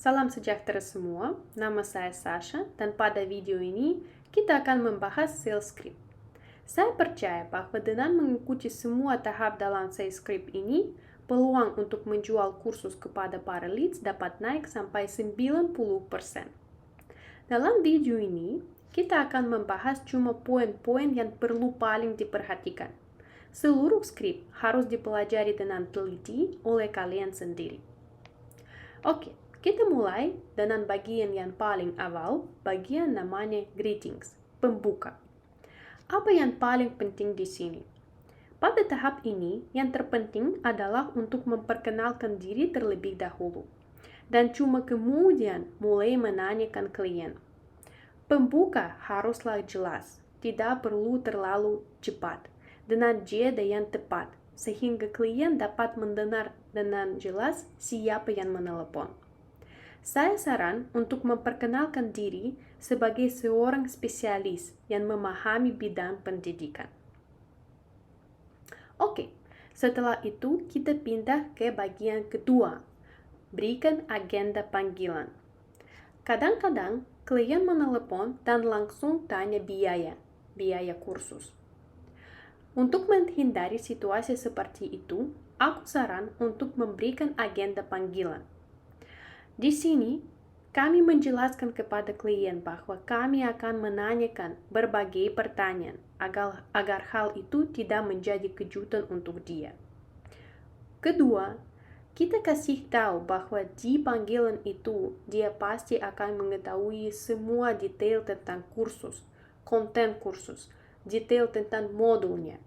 Salam sejahtera semua, nama saya Sasha dan pada video ini kita akan membahas sales script. Saya percaya bahwa dengan mengikuti semua tahap dalam sales script ini, peluang untuk menjual kursus kepada para leads dapat naik sampai 90%. Dalam video ini, kita akan membahas cuma poin-poin yang perlu paling diperhatikan. Seluruh skrip harus dipelajari dengan teliti oleh kalian sendiri. Oke, kita mulai dengan bagian yang paling awal, bagian namanya greetings, pembuka. Apa yang paling penting di sini? Pada tahap ini, yang terpenting adalah untuk memperkenalkan diri terlebih dahulu, dan cuma kemudian mulai menanyakan klien. Pembuka haruslah jelas, tidak perlu terlalu cepat, dengan jeda yang tepat, sehingga klien dapat mendengar dengan jelas siapa yang menelepon. Saya saran untuk memperkenalkan diri sebagai seorang spesialis yang memahami bidang pendidikan. Oke, setelah itu kita pindah ke bagian kedua, berikan agenda panggilan. Kadang-kadang klien menelepon dan langsung tanya biaya kursus. Untuk menghindari situasi seperti itu, aku saran untuk memberikan agenda panggilan. Di sini, kami menjelaskan kepada klien bahwa kami akan menanyakan berbagai pertanyaan agar hal itu tidak menjadi kejutan untuk dia. Kedua, kita kasih tahu bahwa di panggilan itu dia pasti akan mengetahui semua detail tentang kursus, konten kursus, detail tentang modulnya.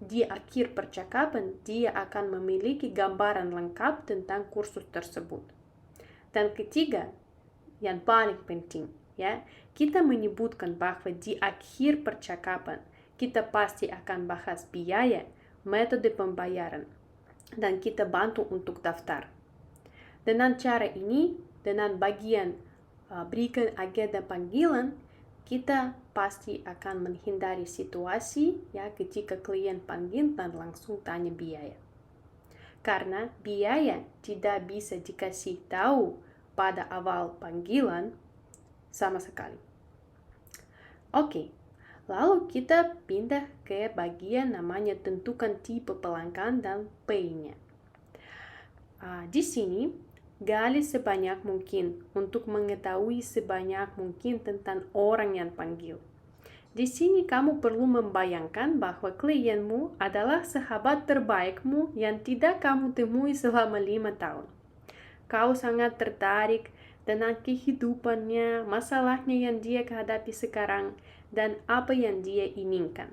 Di akhir percakapan, dia akan memiliki gambaran lengkap tentang kursus tersebut. Dan ketiga, yang paling penting, kita menyebutkan bahwa di akhir percakapan, kita pasti akan bahas biaya, metode pembayaran, dan kita bantu untuk daftar. Dengan cara ini, dengan bagian berikan agenda panggilan, kita pasti akan menghindari situasi ketika klien panggil dan langsung tanya biaya. Karena biaya tidak bisa dikasih tahu pada awal panggilan sama sekali. Oke, lalu kita pindah ke bagian namanya tentukan tipe pelanggan dan pay-nya. Di sini, gali sebanyak mungkin untuk mengetahui sebanyak mungkin tentang orang yang panggil. Di sini kamu perlu membayangkan bahwa klienmu adalah sahabat terbaikmu yang tidak kamu temui selama 5 tahun. Kau sangat tertarik dengan kehidupannya, masalahnya yang dia hadapi sekarang, dan apa yang dia inginkan.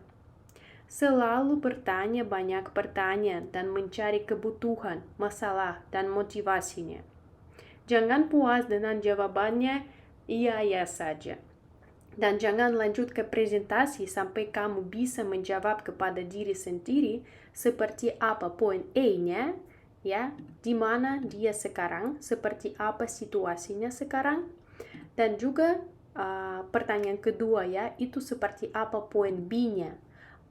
Selalu bertanya banyak pertanyaan dan mencari kebutuhan, masalah, dan motivasinya. Jangan puas dengan jawabannya, iya saja. Dan jangan lanjut ke presentasi sampai kamu bisa menjawab kepada diri sendiri seperti apa poin A-nya, di mana dia sekarang, seperti apa situasinya sekarang. Dan juga pertanyaan kedua itu seperti apa poin B-nya,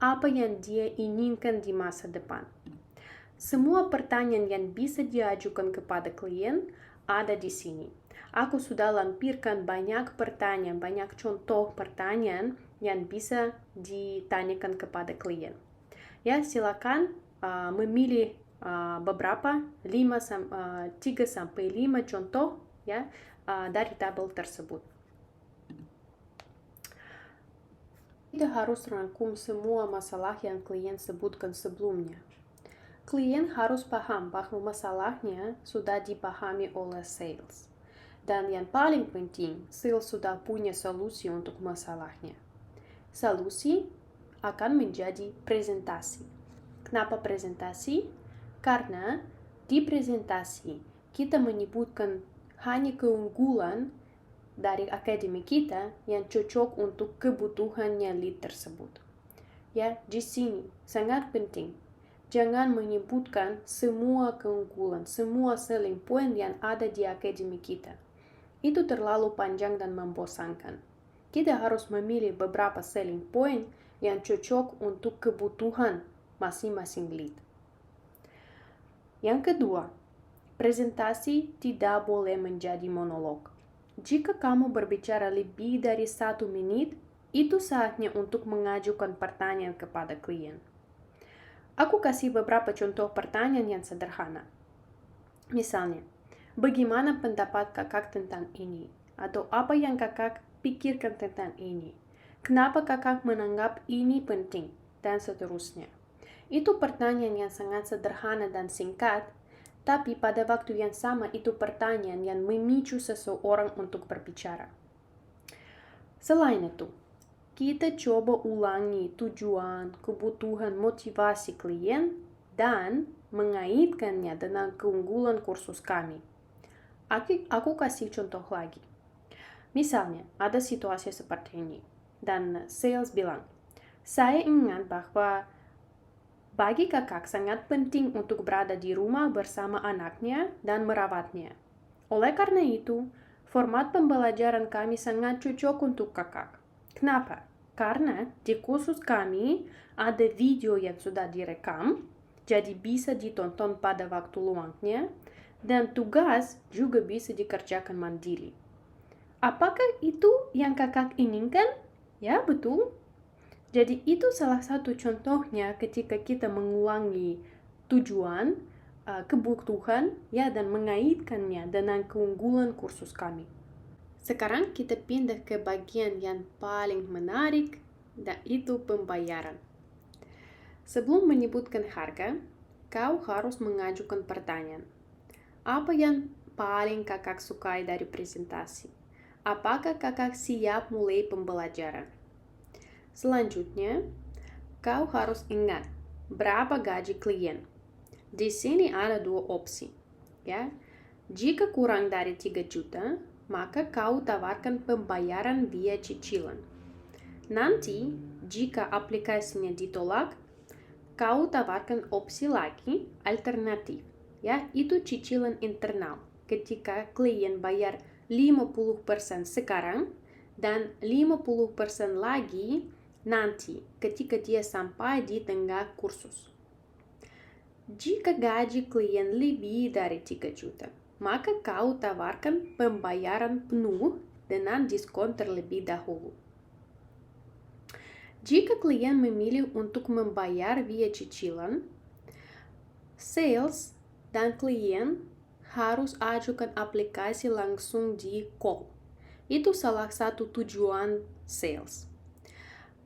apa yang dia inginkan di masa depan. Semua pertanyaan yang bisa diajukan kepada klien ada di sini. Aku sudah lampirkan banyak pertanyaan, banyak contoh pertanyaan yang bisa ditanyakan kepada klien. Silakan memilih beberapa 3-5 contoh dari tabel tersebut. Kita harus rangkum semua masalah yang klien sebutkan sebelumnya. Klien harus paham bahwa masalahnya sudah dipahami oleh sales. Dan yang paling penting, sales sudah punya solusi untuk masalahnya. Solusi akan menjadi presentasi. Kenapa presentasi? Karena di presentasi kita menyebutkan hanya keunggulan dari akademi kita yang cocok untuk kebutuhannya lead tersebut. Di sini sangat penting. Jangan menyebutkan semua keunggulan, semua selling point yang ada di akademi kita. Itu terlalu panjang dan membosankan. Kita harus memilih beberapa selling point yang cocok untuk kebutuhan masing-masing lead. Yang kedua, Presentasi tidak boleh menjadi monolog. Jika kamu berbicara lebih dari 1 menit, itu saatnya untuk mengajukan pertanyaan kepada klien. Aku kasih beberapa contoh pertanyaan yang sederhana. Misalnya, bagaimana pendapat kakak tentang ini? Atau apa yang kakak pikirkan tentang ini? Kenapa kakak menganggap ini penting? Dan seterusnya. Itu pertanyaan yang sangat sederhana dan singkat, tapi pada waktu yang sama itu pertanyaan yang memicu seseorang untuk berbicara. Selain itu, kita coba ulangi tujuan, kebutuhan, motivasi klien, dan mengaitkannya dengan keunggulan kursus kami. Aku kasih contoh lagi. Misalnya, ada situasi seperti ini, dan sales bilang, saya ingat bahwa bagi kakak sangat penting untuk berada di rumah bersama anaknya dan merawatnya. Oleh karena itu, format pembelajaran kami sangat cocok untuk kakak. Kenapa? Karena di kursus kami ada video yang sudah direkam, jadi bisa ditonton pada waktu luangnya, dan tugas juga bisa dikerjakan mandiri. Apakah itu yang kakak inginkan? Ya, betul. Jadi itu salah satu contohnya ketika kita mengulangi tujuan, kebutuhan, ya, dan mengaitkannya dengan keunggulan kursus kami. Sekarang kita pindah ke bagian yang paling menarik, dan itu pembayaran. Sebelum menyebutkan harga, kau harus mengajukan pertanyaan. Apa yang paling kakak sukai dari presentasi? Apakah kakak siap mulai pembelajaran? Selanjutnya, kau harus ingat berapa gaji klien. Di sini ada 2 opsi, ya. Jika kurang dari 3 juta, maka kau tawarkan pembayaran via cicilan. Nanti, jika aplikasinya ditolak, kau tawarkan opsi lagi, alternatif, ya, itu cicilan internal. Ketika klien bayar 50% sekarang dan 50% lagi nanti ketika dia sampai di tengah kursus. Jika gaji klien lebih dari 3 juta, maka kau tawarkan pembayaran penuh dengan diskon terlebih dahulu. Jika klien memilih untuk membayar via cicilan, sales dan klien harus ajukan aplikasi langsung di call. Itu salah satu tujuan sales.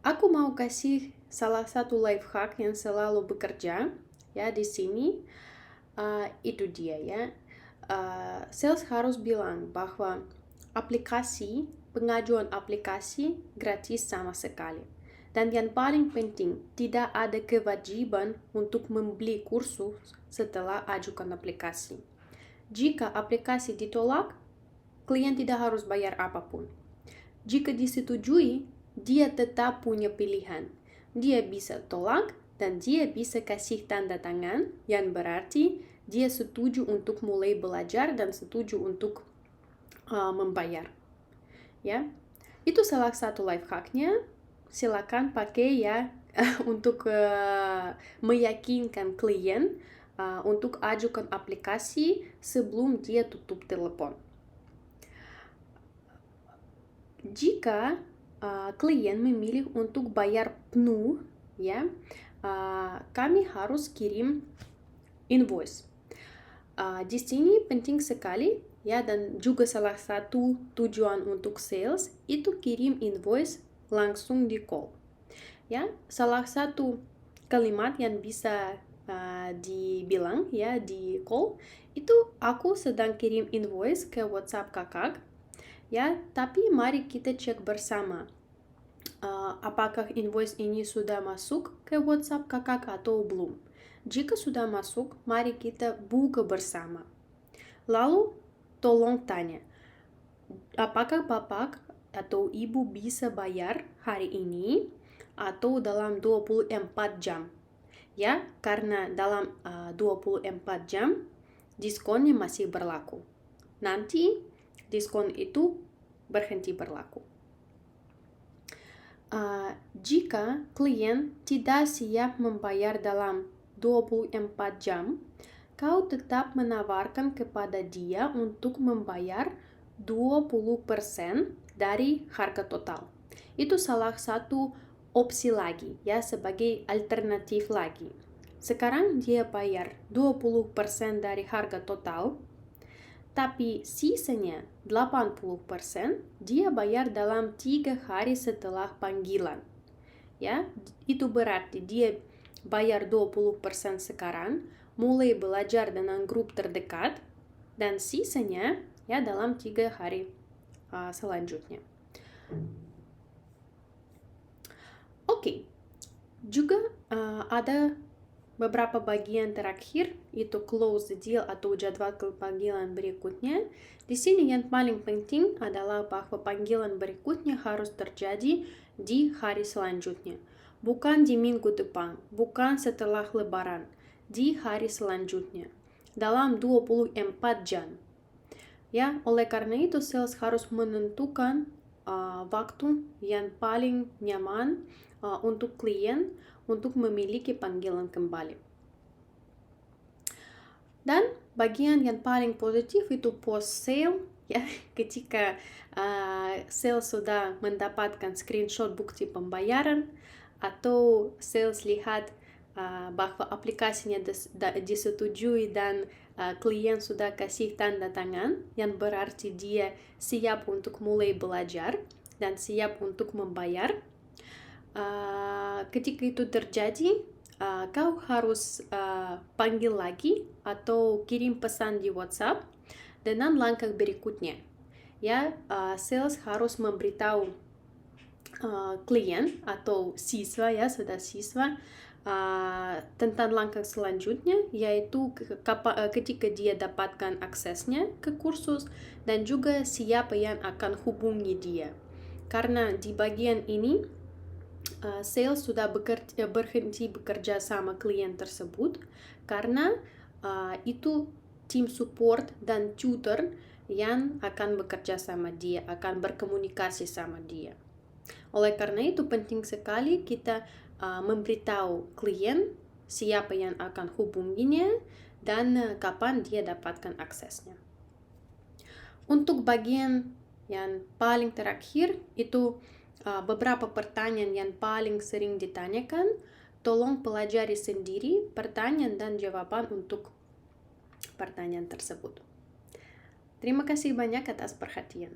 Aku mau kasih salah satu life hack yang selalu bekerja, ya, di sini. Itu dia, ya. Sales harus bilang bahwa pengajuan aplikasi gratis sama sekali. Dan yang paling penting, tidak ada kewajiban untuk membeli kursus setelah ajukan aplikasi. Jika aplikasi ditolak, klien tidak harus bayar apapun. Jika disetujui, dia tetap punya pilihan. Dia bisa tolak dan dia bisa kasih tanda tangan yang berarti dia setuju untuk mulai belajar dan setuju untuk membayar. Ya, itu salah satu life hacknya. Silakan pakai, ya, untuk meyakinkan klien untuk ajukan aplikasi sebelum dia tutup telepon. Jika klien memilih untuk bayar penuh, ya, kami harus kirim invoice. Di sini penting sekali, ya, dan juga salah satu tujuan untuk sales itu kirim invoice langsung di call. Ya, salah satu kalimat yang bisa dibilang, ya, di call itu, aku sedang kirim invoice ke WhatsApp kakak. Ya, tapi mari kita cek bersama apakah invoice ini sudah masuk ke WhatsApp kakak atau belum. Jika sudah masuk, mari kita buka bersama. Lalu, tolong tanya, apakah bapak atau ibu bisa bayar hari ini atau dalam 24 jam? Ya, karena dalam 24 jam, diskonnya masih berlaku. Nanti, diskon itu berhenti berlaku. Jika klien tidak siap membayar dalam 24 jam, kau tetap menawarkan kepada dia untuk membayar 20% dari harga total. Itu salah satu opsi lagi ya, sebagai alternatif lagi. Sekarang dia bayar 20% dari harga total, tapi sisanya 80% dia bayar dalam 3 hari setelah panggilan. Ya, itu berarti dia bayar 20% sekarang, mulai belajar dengan grup terdekat, dan sisanya ya dalam 3 hari selanjutnya. Oke, juga ada beberapa bagian terakhir, itu close the deal atau jadwal panggilan berikutnya. Di sini yang paling penting adalah bahwa panggilan berikutnya harus terjadi di hari selanjutnya. Bukan di minggu depan, bukan setelah lebaran, di hari selanjutnya. Dalam 24 jam. Ya, oleh karena itu sales harus menentukan waktu yang paling nyaman untuk klien untuk memiliki panggilan kembali. Dan bagian yang paling positif itu post sale, ya, ketika sales sudah mendapatkan screenshot bukti pembayaran atau sales lihat bahwa aplikasinya disetujui dan klien sudah kasih tanda tangan, yang berarti dia siap untuk mulai belajar dan siap untuk membayar. Ketika itu terjadi, kau harus panggil lagi atau kirim pesan di WhatsApp dengan langkah berikutnya. Ya, sales harus memberitahu klien atau siswa, ya, sudah siswa, tentang langkah selanjutnya, yaitu ketika dia dapatkan aksesnya ke kursus dan juga siapa yang akan hubungi dia. Karena di bagian ini sales sudah berhenti bekerja sama klien tersebut, karena itu tim support dan tutor yang akan bekerja sama dia, akan berkomunikasi sama dia. Oleh karena itu penting sekali kita memberitahu klien siapa yang akan hubunginya dan kapan dia dapatkan aksesnya. Untuk bagian yang paling terakhir itu beberapa pertanyaan yang paling sering ditanyakan. Tolong pelajari sendiri pertanyaan dan jawaban untuk pertanyaan tersebut. Terima kasih banyak atas perhatian.